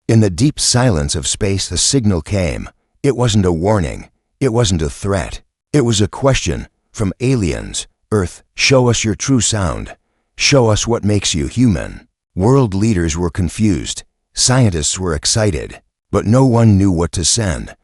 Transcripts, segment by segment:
In the deep silence of space, a signal came. It wasn't a warning. It wasn't a threat. It was a question from aliens. Earth, show us your true sound. Show us what makes you human. World leaders were confused. Scientists were excited. But no one knew what to send.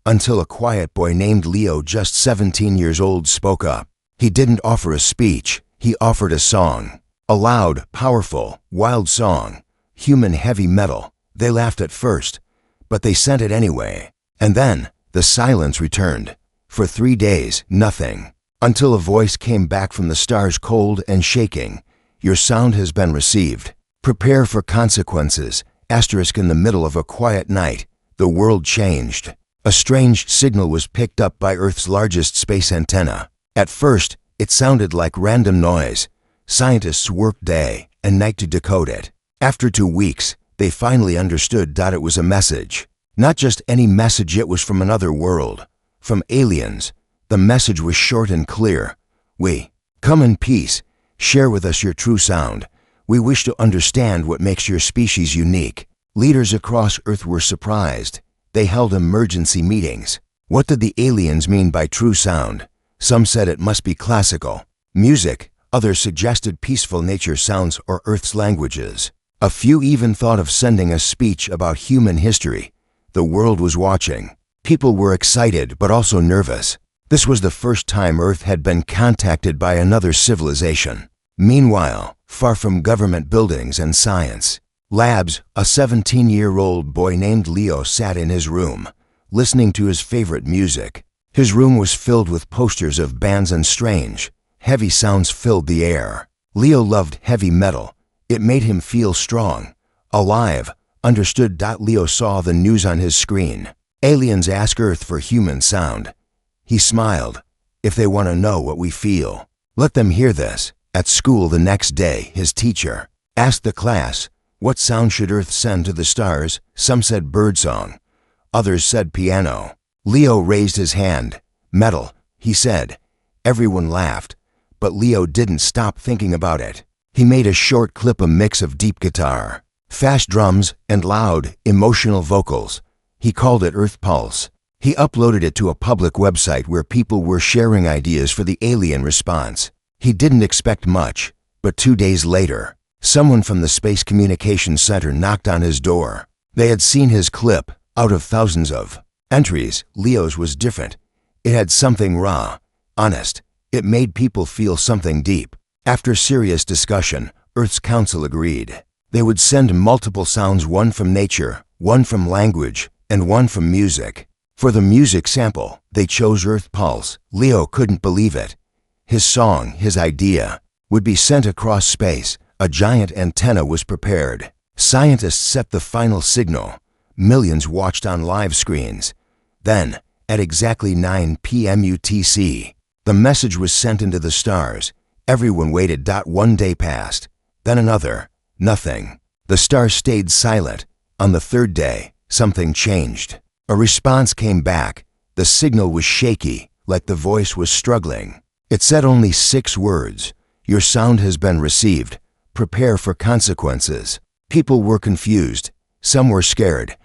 Until a quiet boy named Leo, just 17 years old, spoke up. He didn't offer a speech. He offered a song. A loud, powerful, wild song. Human heavy metal. They laughed at first, but they sent it anyway. And then, the silence returned. For 3 days, nothing. Until a voice came back from the stars, cold and shaking. Your sound has been received. Prepare for consequences. Asterisk. In the middle of a quiet night, the world changed. A strange signal was picked up by Earth's largest space antenna. At first, it sounded like random noise. Scientists worked day and night to decode it. After 2 weeks, they finally understood that it was a message. Not just any message, it was from another world. From aliens. The message was short and clear. We come in peace. Share with us your true sound. We wish to understand what makes your species unique. Leaders across Earth were surprised. They held emergency meetings. What did the aliens mean by true sound? Some said it must be classical music. Others suggested peaceful nature sounds or Earth's languages. A few even thought of sending a speech about human history. The world was watching. People were excited but also nervous. This was the first time Earth had been contacted by another civilization. Meanwhile, far from government buildings and science labs, a 17-year-old boy named Leo sat in his room, listening to his favorite music. His room was filled with posters of bands and strange, heavy sounds filled the air. Leo loved heavy metal. It made him feel strong, alive, understood. Leo saw the news on his screen. Aliens ask Earth for human sound. He smiled. If they want to know what we feel, let them hear this. At school the next day, his teacher asked the class, what sound should Earth send to the stars? Some said birdsong. Others said piano. Leo raised his hand. Metal, he said. Everyone laughed, but Leo didn't stop thinking about it. He made a short clip, a mix of deep guitar, fast drums, and loud, emotional vocals. He called it Earth Pulse. He uploaded it to a public website where people were sharing ideas for the alien response. He didn't expect much, but 2 days later, someone from the Space Communications Center knocked on his door. They had seen his clip. Out of thousands of entries, Leo's was different. It had something raw, honest. It made people feel something deep. After serious discussion, Earth's council agreed. They would send multiple sounds, one from nature, one from language, and one from music. For the music sample, they chose Earth Pulse. Leo couldn't believe it. His song, his idea, would be sent across space. A giant antenna was prepared. Scientists set the final signal. Millions watched on live screens. Then, at exactly 9 p.m. UTC, the message was sent into the stars. Everyone waited. 1 day passed. Then another. Nothing. The stars stayed silent. On the 3rd day, something changed. A response came back. The signal was shaky, like the voice was struggling. It said only 6 words. Your sound has been received. Prepare for consequences. People were confused. Some were scared.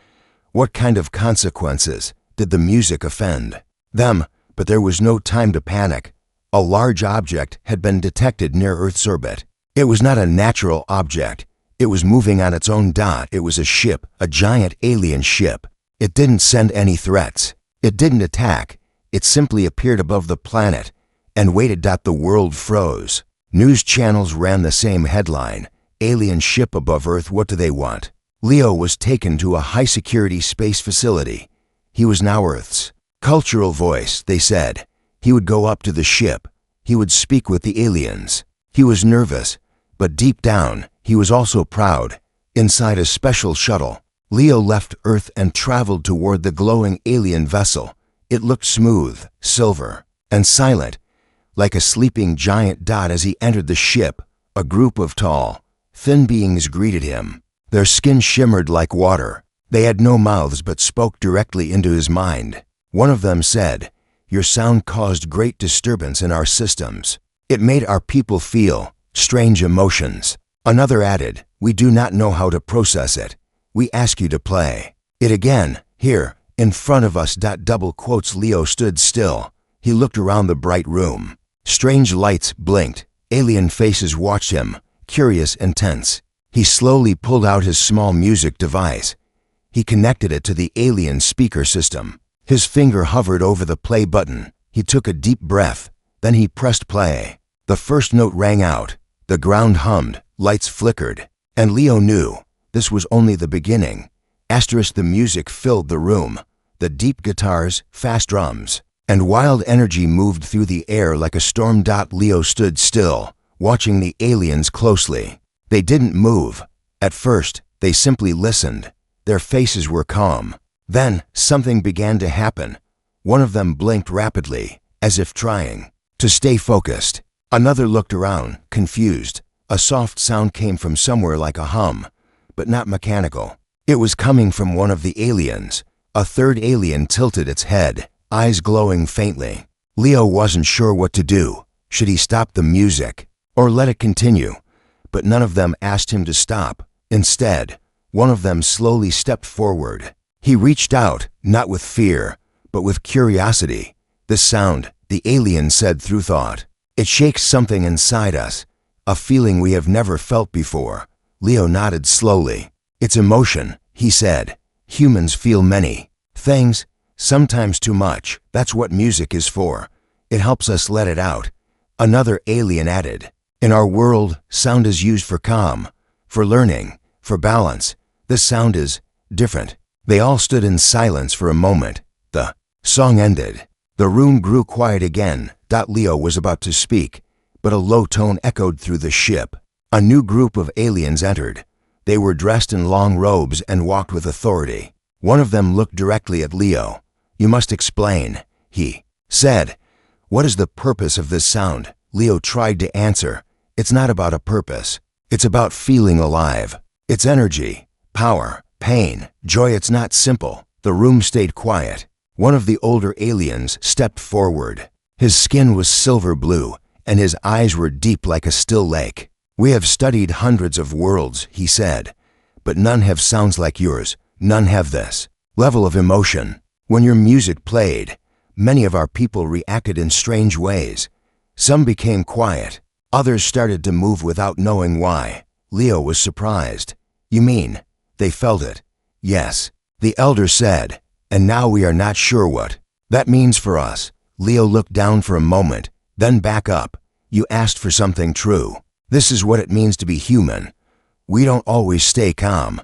What kind of consequences? Did the music offend them? But there was no time to panic. A large object had been detected near Earth's orbit. It was not a natural object. It was moving on its own. It was a ship, a giant alien ship. It didn't send any threats. It didn't attack. It simply appeared above the planet and waited. The world froze. News channels ran the same headline. Alien ship above Earth, what do they want? Leo was taken to a high-security space facility. He was now Earth's cultural voice, they said. He would go up to the ship. He would speak with the aliens. He was nervous, but deep down, he was also proud. Inside a special shuttle, Leo left Earth and traveled toward the glowing alien vessel. It looked smooth, silver, and silent, like a sleeping giant. As he entered the ship, a group of tall, thin beings greeted him. Their skin shimmered like water. They had no mouths but spoke directly into his mind. One of them said, your sound caused great disturbance in our systems. It made our people feel strange emotions. Another added, we do not know how to process it. We ask you to play it again, here, in front of us. Double quotes. Leo stood still. He looked around the bright room. Strange lights blinked. Alien faces watched him, curious and tense. He slowly pulled out his small music device. He connected it to the alien speaker system. His finger hovered over the play button. He took a deep breath. Then he pressed play. The first note rang out. The ground hummed, lights flickered. And Leo knew this was only the beginning. The music filled the room. The deep guitars, fast drums, and wild energy moved through the air like a storm. Leo stood still, watching the aliens closely. They didn't move. At first, they simply listened. Their faces were calm. Then, something began to happen. One of them blinked rapidly, as if trying to stay focused. Another looked around, confused. A soft sound came from somewhere, like a hum, but not mechanical. It was coming from one of the aliens. A third alien tilted its head, eyes glowing faintly. Leo wasn't sure what to do. Should he stop the music or let it continue? But none of them asked him to stop. Instead, one of them slowly stepped forward. He reached out, not with fear, but with curiosity. "This sound," the alien said through thought. "It shakes something inside us, a feeling we have never felt before." Leo nodded slowly. "It's emotion," he said. "Humans feel many things, sometimes too much. That's what music is for. It helps us let it out." Another alien added, "In our world, sound is used for calm, for learning, for balance. This sound is different." They all stood in silence for a moment. The song ended. The room grew quiet again. Leo was about to speak, but a low tone echoed through the ship. A new group of aliens entered. They were dressed in long robes and walked with authority. One of them looked directly at Leo. "You must explain," he said. "What is the purpose of this sound?" Leo tried to answer. "It's not about a purpose. It's about feeling alive. It's energy, power, pain, joy. It's not simple." The room stayed quiet. One of the older aliens stepped forward. His skin was silver blue, and his eyes were deep like a still lake. "We have studied hundreds of worlds," he said, "but none have sounds like yours. None have this level of emotion. When your music played, many of our people reacted in strange ways. Some became quiet. Others started to move without knowing why." Leo was surprised. "You mean they felt it?" "Yes," the elder said, "and now we are not sure what that means for us." Leo looked down for a moment, then back up. "You asked for something true. This is what it means to be human. We don't always stay calm.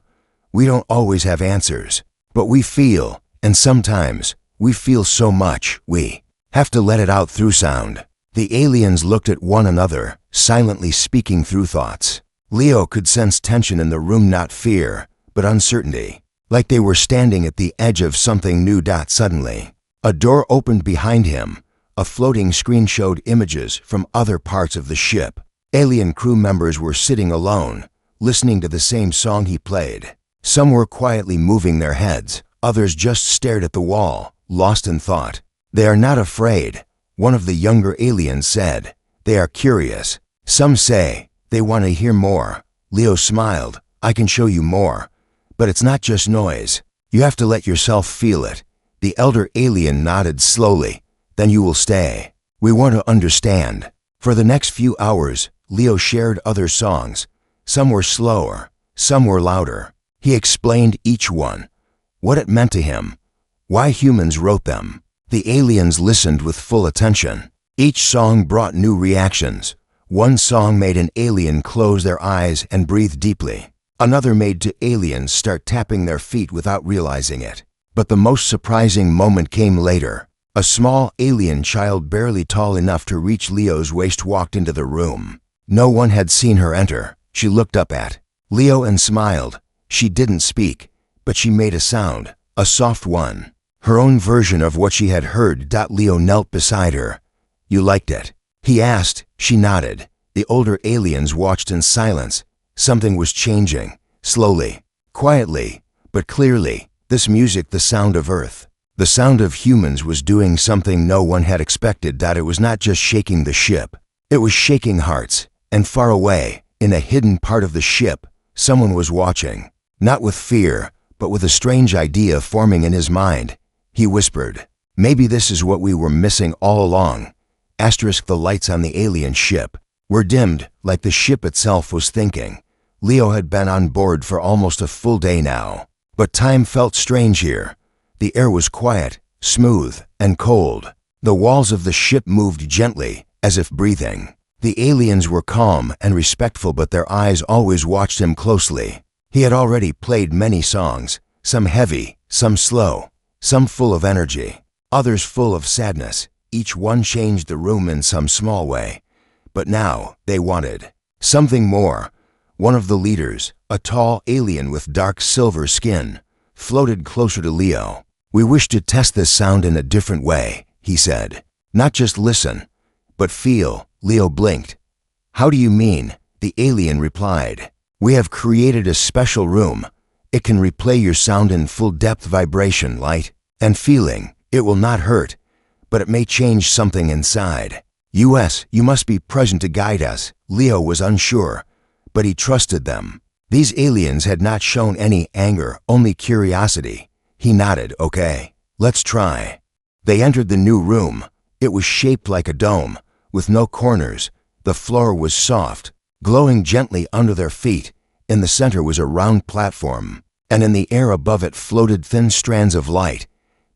We don't always have answers. But we feel, and sometimes we feel so much, we have to let it out through sound." The aliens looked at one another, silently speaking through thoughts. Leo could sense tension in the room, not fear, but uncertainty, like they were standing at the edge of something new. Suddenly, a door opened behind him. A floating screen showed images from other parts of the ship. Alien crew members were sitting alone, listening to the same song he played. Some were quietly moving their heads. Others just stared at the wall, lost in thought. "They are not afraid," one of the younger aliens said. "They are curious. Some say they want to hear more." Leo smiled. "I can show you more. But it's not just noise. You have to let yourself feel it." The elder alien nodded slowly. "Then you will stay. We want to understand." For the next few hours, Leo shared other songs. Some were slower, some were louder. He explained each one, what it meant to him, why humans wrote them. The aliens listened with full attention. Each song brought new reactions. One song made an alien close their eyes and breathe deeply. Another made two aliens start tapping their feet without realizing it. But the most surprising moment came later. A small alien child, barely tall enough to reach Leo's waist, walked into the room. No one had seen her enter. She looked up at Leo and smiled. She didn't speak, but she made a sound, a soft one. Her own version of what she had heard. Leo knelt beside her. "You liked it?" he asked. She nodded. The older aliens watched in silence. Something was changing, slowly, quietly, but clearly. This music, the sound of Earth, the sound of humans, was doing something no one had expected. It was not just shaking the ship. It was shaking hearts. And far away, in a hidden part of the ship, someone was watching. Not with fear, but with a strange idea forming in his mind. He whispered, "Maybe this is what we were missing all along." The lights on the alien ship were dimmed, like the ship itself was thinking. Leo had been on board for almost a full day now. But time felt strange here. The air was quiet, smooth, and cold. The walls of the ship moved gently, as if breathing. The aliens were calm and respectful, but their eyes always watched him closely. He had already played many songs, some heavy, some slow, some full of energy, others full of sadness. Each one changed the room in some small way. But now they wanted something more. One of the leaders, a tall alien with dark silver skin, floated closer to Leo. "We wish to test this sound in a different way," he said. "Not just listen, but feel." Leo blinked. "How do you mean?" The alien replied. "We have created a special room. It can replay your sound in full-depth vibration, light, and feeling. It will not hurt, but it may change something inside. You must be present to guide us." Leo was unsure, but he trusted them. These aliens had not shown any anger, only curiosity. He nodded, "Okay, let's try." They entered the new room. It was shaped like a dome, with no corners. The floor was soft, glowing gently under their feet. In the center was a round platform, and in the air above it floated thin strands of light.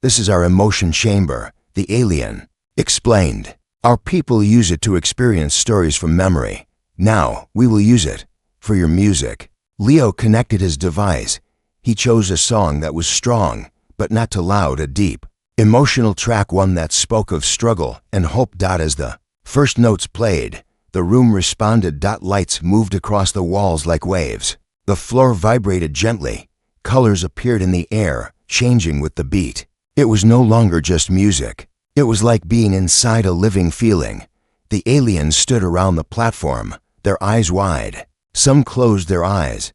"This is our emotion chamber," the alien explained. "Our people use it to experience stories from memory. Now we will use it for your music." Leo connected his device. He chose a song that was strong, but not too loud, a deep, emotional track, one that spoke of struggle and hope. As the first notes played, the room responded. Lights moved across the walls like waves. The floor vibrated gently. Colors appeared in the air, changing with the beat. It was no longer just music. It was like being inside a living feeling. The aliens stood around the platform, their eyes wide. Some closed their eyes.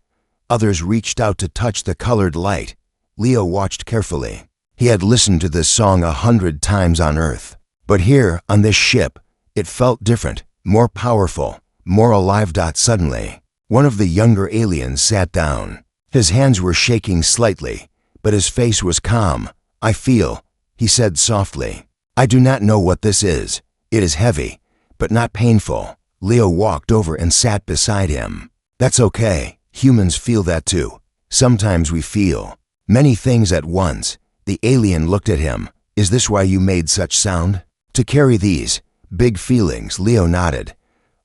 Others reached out to touch the colored light. Leo watched carefully. He had listened to this song 100 times on Earth. But here, on this ship, it felt different, more powerful, more alive. Suddenly, one of the younger aliens sat down. His hands were shaking slightly, but his face was calm. "I feel," he said softly. "I do not know what this is. It is heavy, but not painful." Leo walked over and sat beside him. "That's okay. Humans feel that too. Sometimes we feel many things at once." The alien looked at him. "Is this why you made such sound? To carry these big feelings?" Leo nodded.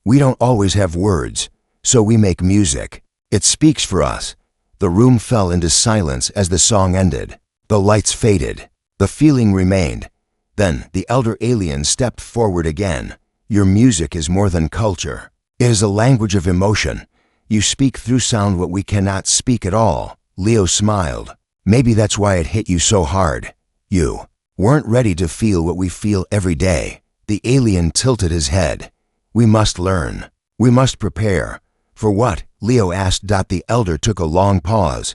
"We don't always have words, so we make music. It speaks for us." The room fell into silence as the song ended. The lights faded. The feeling remained. Then the elder alien stepped forward again. "Your music is more than culture. It is a language of emotion. You speak through sound what we cannot speak at all." Leo smiled. "Maybe that's why it hit you so hard. You weren't ready to feel what we feel every day." The alien tilted his head. "We must learn. We must prepare." "For what?" Leo asked. The elder took a long pause.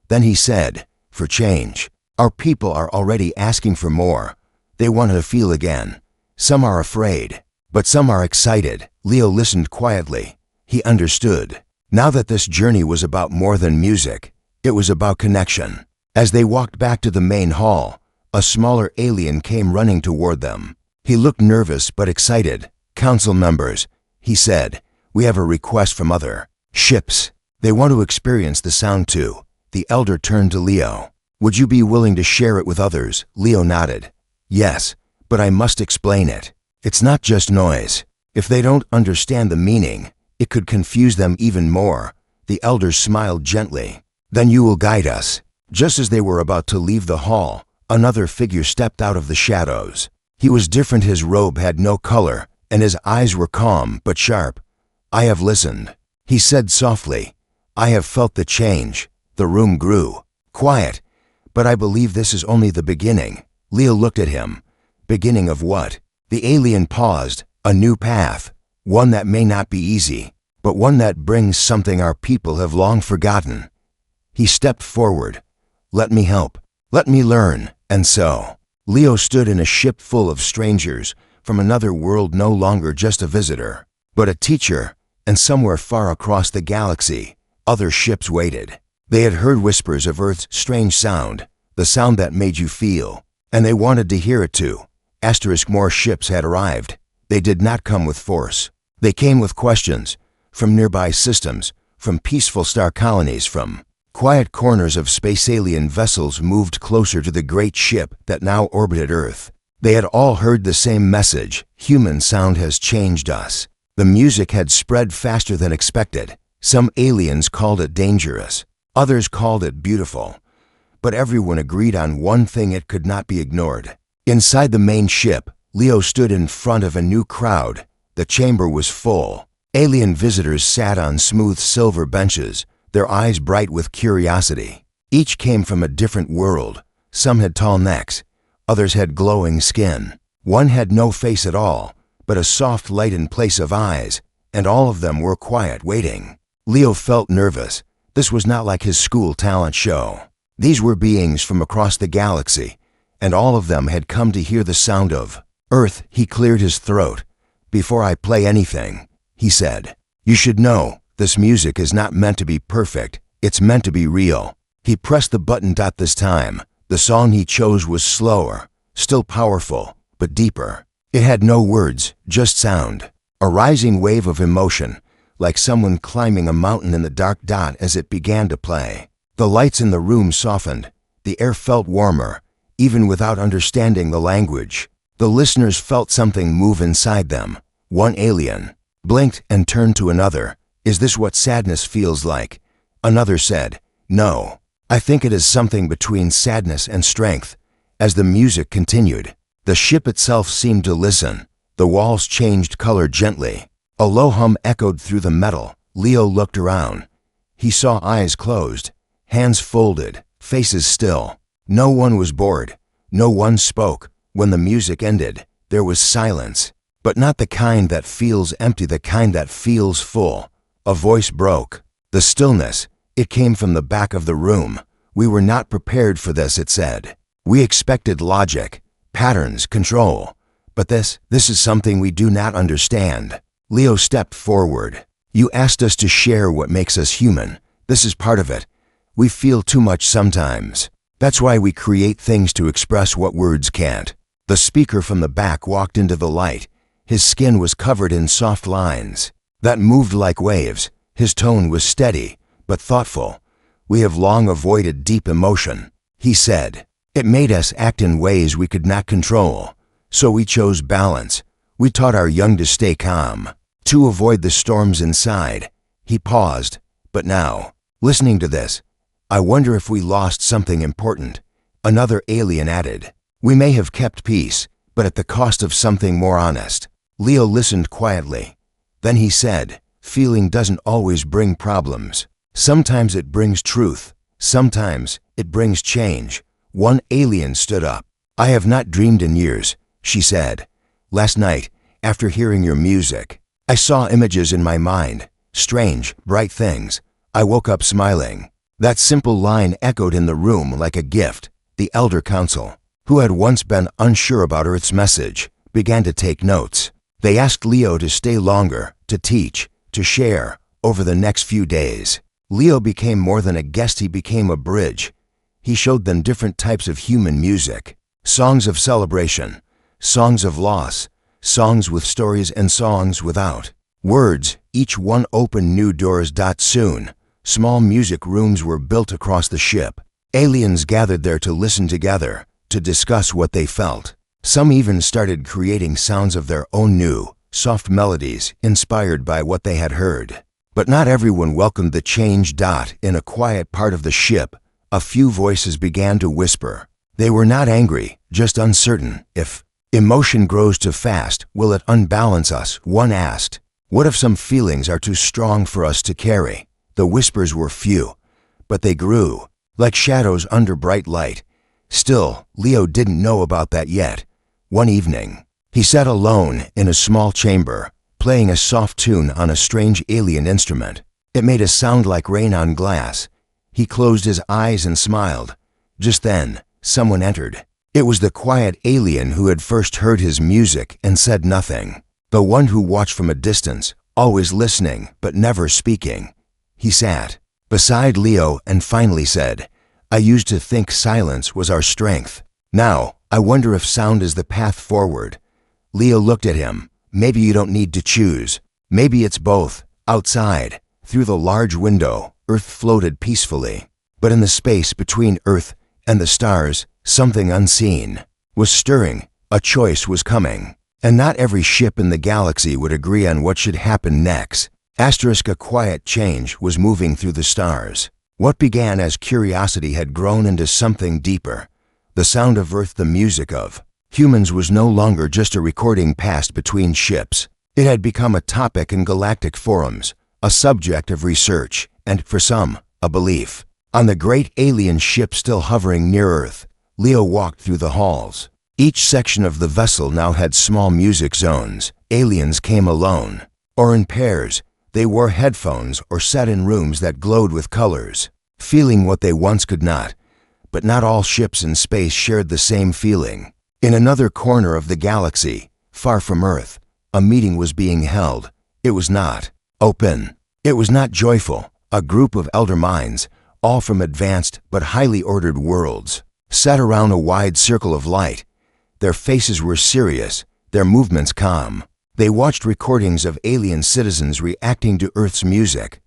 Then he said, "For change. Our people are already asking for more. They want to feel again. Some are afraid, but some are excited." Leo listened quietly. He understood. Now that this journey was about more than music, it was about connection. As they walked back to the main hall, a smaller alien came running toward them. He looked nervous but excited. "Council members," he said, "we have a request from other ships. They want to experience the sound too." The elder turned to Leo. "Would you be willing to share it with others?" Leo nodded. "Yes, but I must explain it. It's not just noise. If they don't understand the meaning, it could confuse them even more." The elder smiled gently. "Then you will guide us." Just as they were about to leave the hall, another figure stepped out of the shadows. He was different. His robe had no color, and his eyes were calm but sharp. "I have listened," he said softly. "I have felt the change." The room grew quiet. "But I believe this is only the beginning." Leo looked at him. "Beginning of what?" The alien paused. "A new path. One that may not be easy, but one that brings something our people have long forgotten." He stepped forward. "Let me help. Let me learn." And so, Leo stood in a ship full of strangers from another world, no longer just a visitor, but a teacher. And somewhere far across the galaxy, other ships waited. They had heard whispers of Earth's strange sound, the sound that made you feel, and they wanted to hear it too. More ships had arrived. They did not come with force. They came with questions, from nearby systems, from peaceful star colonies, from quiet corners of space. Alien vessels moved closer to the great ship that now orbited Earth. They had all heard the same message: human sound has changed us. The music had spread faster than expected. Some aliens called it dangerous. Others called it beautiful. But everyone agreed on one thing: it could not be ignored. Inside the main ship, Leo stood in front of a new crowd. The chamber was full. Alien visitors sat on smooth silver benches, their eyes bright with curiosity. Each came from a different world. Some had tall necks. Others had glowing skin. One had no face at all, but a soft light in place of eyes, and all of them were quiet, waiting. Leo felt nervous. This was not like his school talent show. These were beings from across the galaxy, and all of them had come to hear the sound of Earth. He cleared his throat. "Before I play anything," he said, "you should know, this music is not meant to be perfect. It's meant to be real." He pressed the button. This time, the song he chose was slower, still powerful, but deeper. It had no words, just sound. A rising wave of emotion, like someone climbing a mountain in the dark. As it began to play, the lights in the room softened. The air felt warmer, even without understanding the language. The listeners felt something move inside them. One alien blinked and turned to another. "Is this what sadness feels like?" Another said, "No, I think it is something between sadness and strength." As the music continued, the ship itself seemed to listen. The walls changed color gently. A low hum echoed through the metal. Leo looked around. He saw eyes closed, hands folded, faces still. No one was bored. No one spoke. When the music ended, there was silence, but not the kind that feels empty, the kind that feels full. A voice broke the stillness. It came from the back of the room. "We were not prepared for this," it said. "We expected logic, patterns, control. But this is something we do not understand." Leo stepped forward. "You asked us to share what makes us human. This is part of it. We feel too much sometimes. That's why we create things to express what words can't." The speaker from the back walked into the light. His skin was covered in soft lines that moved like waves. His tone was steady, but thoughtful. "We have long avoided deep emotion," he said. "It made us act in ways we could not control. So we chose balance. We taught our young to stay calm, to avoid the storms inside." He paused. "But now, listening to this, I wonder if we lost something important." Another alien added, "We may have kept peace, but at the cost of something more honest." Leo listened quietly. Then he said, "Feeling doesn't always bring problems. Sometimes it brings truth. Sometimes it brings change." One alien stood up. "I have not dreamed in years," she said. "Last night, after hearing your music, I saw images in my mind, strange, bright things. I woke up smiling." That simple line echoed in the room like a gift. The Elder Council, who had once been unsure about Earth's message, began to take notes. They asked Leo to stay longer, to teach, to share, over the next few days. Leo became more than a guest, he became a bridge. He showed them different types of human music: songs of celebration, songs of loss, songs with stories, and songs without words. Each one opened new doors. Soon, small music rooms were built across the ship. Aliens gathered there to listen together, to discuss what they felt. Some even started creating sounds of their own, new, soft melodies inspired by what they had heard. But not everyone welcomed the change. In a quiet part of the ship, a few voices began to whisper. They were not angry, just uncertain. "If emotion grows too fast, will it unbalance us?" one asked. "What if some feelings are too strong for us to carry?" The whispers were few, but they grew, like shadows under bright light. Still, Leo didn't know about that yet. One evening, he sat alone in a small chamber, playing a soft tune on a strange alien instrument. It made a sound like rain on glass. He closed his eyes and smiled. Just then, someone entered. It was the quiet alien who had first heard his music and said nothing. The one who watched from a distance, always listening but never speaking. He sat, beside Leo and finally said, "I used to think silence was our strength. Now, I wonder if sound is the path forward." Leo looked at him. "Maybe you don't need to choose. Maybe it's both." Outside, through the large window, Earth floated peacefully. But in the space between Earth and the stars, something unseen was stirring. A choice was coming. And not every ship in the galaxy would agree on what should happen next. A quiet change was moving through the stars. What began as curiosity had grown into something deeper. The sound of Earth, the music of humans, was no longer just a recording passed between ships. It had become a topic in galactic forums, a subject of research, and, for some, a belief. On the great alien ship still hovering near Earth, Leo walked through the halls. Each section of the vessel now had small music zones. Aliens came alone, or in pairs. They wore headphones or sat in rooms that glowed with colors, feeling what they once could not. But not all ships in space shared the same feeling. In another corner of the galaxy, far from Earth, a meeting was being held. It was not open. It was not joyful. A group of elder minds, all from advanced but highly ordered worlds, sat around a wide circle of light. Their faces were serious, their movements calm. They watched recordings of alien citizens reacting to Earth's music.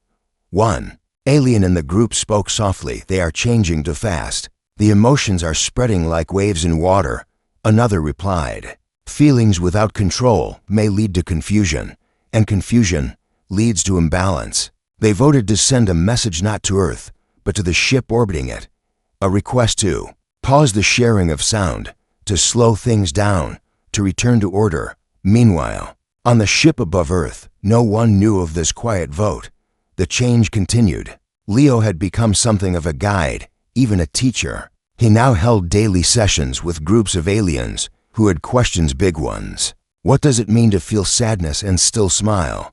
One alien in the group spoke softly. "They are changing too fast. The emotions are spreading like waves in water." Another replied, "Feelings without control may lead to confusion, and confusion leads to imbalance." They voted to send a message not to Earth, but to the ship orbiting it. A request to pause the sharing of sound, to slow things down, to return to order. Meanwhile, on the ship above Earth, no one knew of this quiet vote. The change continued. Leo had become something of a guide, even a teacher. He now held daily sessions with groups of aliens who had questions, big ones. What does it mean to feel sadness and still smile?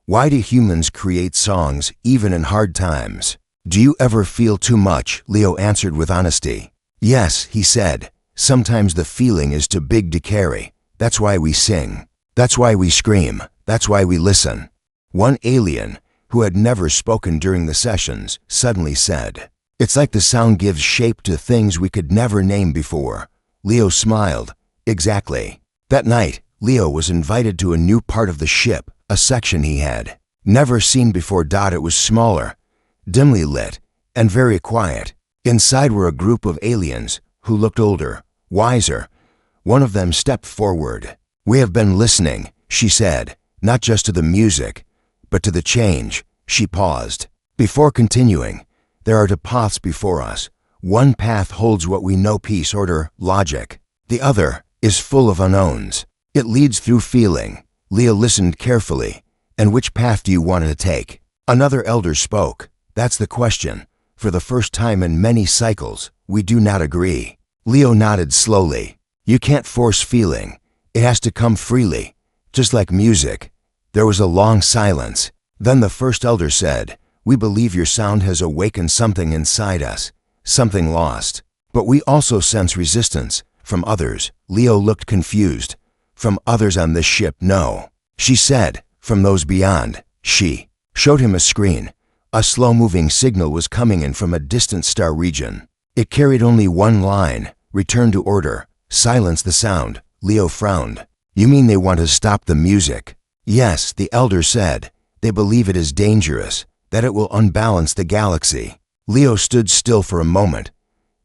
Why do humans create songs even in hard times? Do you ever feel too much? Leo answered with honesty. Yes, he said. Sometimes the feeling is too big to carry. That's why we sing. That's why we scream. That's why we listen. One alien, who had never spoken during the sessions, suddenly said, "It's like the sound gives shape to things we could never name before." Leo smiled. Exactly. That night, Leo was invited to a new part of the ship, a section he had never seen before. It was smaller, dimly lit, and very quiet. Inside were a group of aliens who looked older, wiser. One of them stepped forward. "We have been listening," she said, "not just to the music, but to the change." She paused. Before continuing, "There are two paths before us. One path holds what we know: peace, order, logic. The other is full of unknowns. It leads through feeling." Leo listened carefully. "And which path do you want to take?" Another elder spoke. "That's the question. For the first time in many cycles, we do not agree." Leo nodded slowly. "You can't force feeling. It has to come freely, just like music." There was a long silence. Then the first elder said, "We believe your sound has awakened something inside us, something lost. But we also sense resistance from others." Leo looked confused. "From others on this ship, no." She said, "From those beyond." She showed him a screen. A slow-moving signal was coming in from a distant star region. It carried only one line: "Return to order. Silence the sound." Leo frowned. "You mean they want to stop the music?" "Yes," the elder said. "They believe it is dangerous, that it will unbalance the galaxy." Leo stood still for a moment.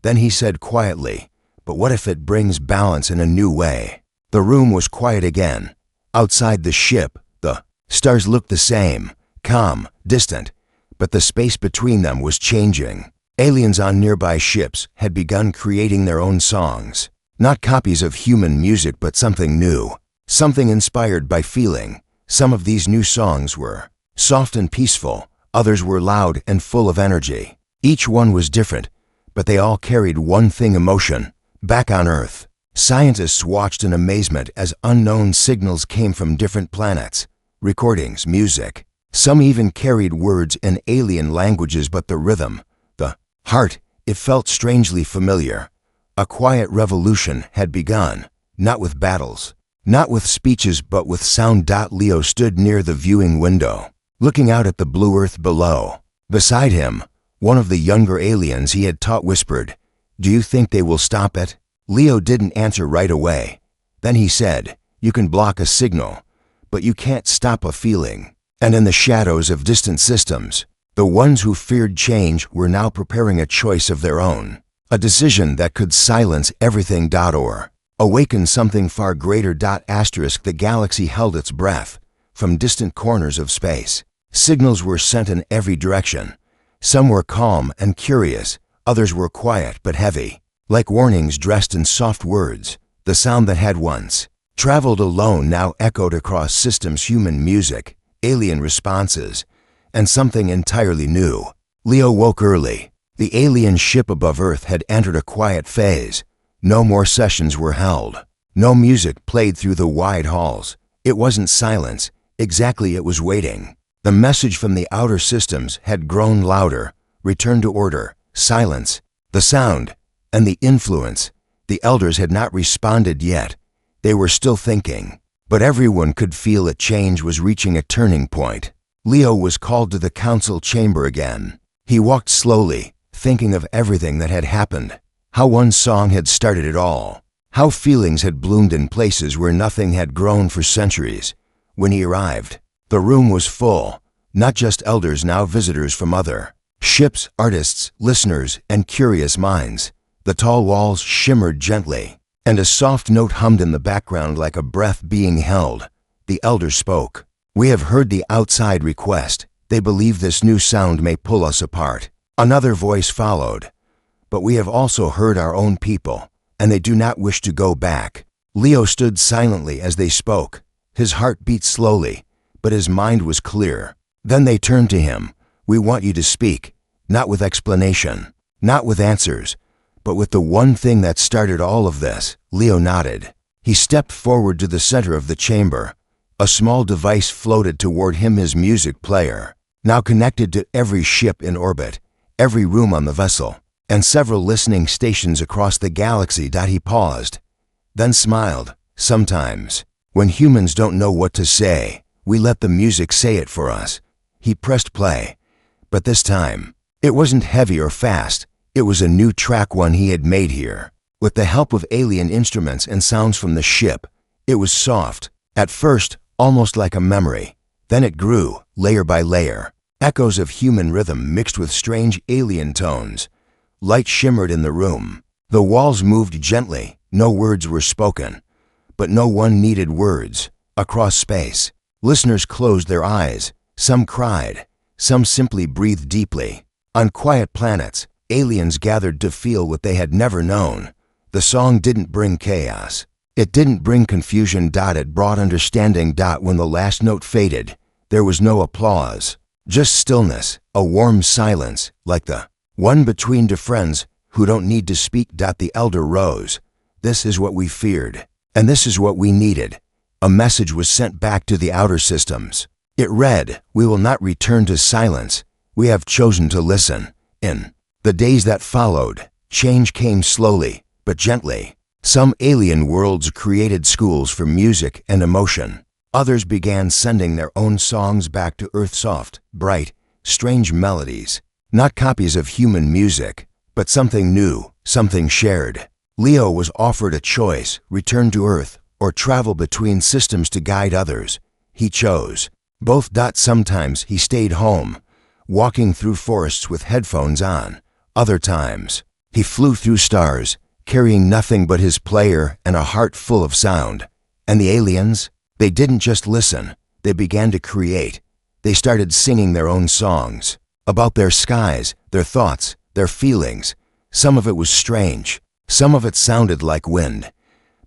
Then he said quietly, "But what if it brings balance in a new way?" The room was quiet again. Outside the ship, the stars looked the same, calm, distant, but the space between them was changing. Aliens on nearby ships had begun creating their own songs. Not copies of human music, but something new, something inspired by feeling. Some of these new songs were soft and peaceful, others were loud and full of energy. Each one was different, but they all carried one thing: emotion. Back on Earth, scientists watched in amazement as unknown signals came from different planets. Recordings, music. Some even carried words in alien languages, but the rhythm, the heart, it felt strangely familiar. A quiet revolution had begun, not with battles, not with speeches, but with sound. Leo stood near the viewing window, looking out at the blue Earth below. Beside him, One of the younger aliens he had taught whispered, "Do you think they will stop it?" Leo didn't answer right away. Then he said, "You can block a signal, but you can't stop a feeling." And in the shadows of distant systems, the ones who feared change were now preparing a choice of their own, a decision that could silence everything or awaken something far greater. The galaxy held its breath. From distant corners of space, signals were sent in every direction. Some were calm and curious, others were quiet but heavy, like warnings dressed in soft words. The sound that had once traveled alone now echoed across systems: human music, alien responses, and something entirely new. Leo woke early. The alien ship above Earth had entered a quiet phase. No more sessions were held. No music played through the wide halls. It wasn't silence. Exactly, it was waiting. The message from the outer systems had grown louder. Return to order, silence, the sound, and the influence. The elders had not responded yet. They were still thinking. But everyone could feel that change was reaching a turning point. Leo was called to the council chamber again. He walked slowly, thinking of everything that had happened. How one song had started it all. How feelings had bloomed in places where nothing had grown for centuries. When he arrived, the room was full. Not just elders, now visitors from other ships, artists, listeners, and curious minds. The tall walls shimmered gently, and a soft note hummed in the background like a breath being held. The elder spoke. "We have heard the outside request. They believe this new sound may pull us apart." Another voice followed. "But we have also heard our own people, and they do not wish to go back." Leo stood silently as they spoke. His heart beat slowly, but his mind was clear. Then they turned to him. "We want you to speak, not with explanation, not with answers, but with the one thing that started all of this." Leo nodded. He stepped forward to the center of the chamber. A small device floated toward him, his music player, now connected to every ship in orbit, every room on the vessel, and several listening stations across the galaxy. He paused, then smiled. "Sometimes, when humans don't know what to say, we let the music say it for us." He pressed play. But this time, it wasn't heavy or fast. It was a new track, one he had made here, with the help of alien instruments and sounds from the ship. It was soft, at first almost like a memory. Then it grew, layer by layer. Echoes of human rhythm mixed with strange alien tones. Light shimmered in the room. The walls moved gently. No words were spoken. But no one needed words. Across space, listeners closed their eyes. Some cried. Some simply breathed deeply. On quiet planets, aliens gathered to feel what they had never known. The song didn't bring chaos. It didn't bring confusion. It brought understanding. When the last note faded, there was no applause. Just stillness, a warm silence, like the one between two friends who don't need to speak. The elder rose. "This is what we feared, and this is what we needed." A message was sent back to the outer systems. It read, "We will not return to silence. We have chosen to listen." In the days that followed, change came slowly, but gently. Some alien worlds created schools for music and emotion. Others began sending their own songs back to Earth, soft, bright, strange melodies. Not copies of human music, but something new, something shared. Leo was offered a choice: return to Earth or travel between systems to guide others. He chose both. Sometimes he stayed home, walking through forests with headphones on. Other times, he flew through stars, carrying nothing but his player and a heart full of sound. And the aliens? They didn't just listen, they began to create. They started singing their own songs, about their skies, their thoughts, their feelings. Some of it was strange, some of it sounded like wind,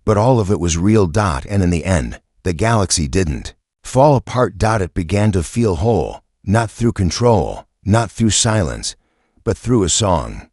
but all of it was real. And in the end, the galaxy didn't fall apart. It began to feel whole, not through control, not through silence, but through a song.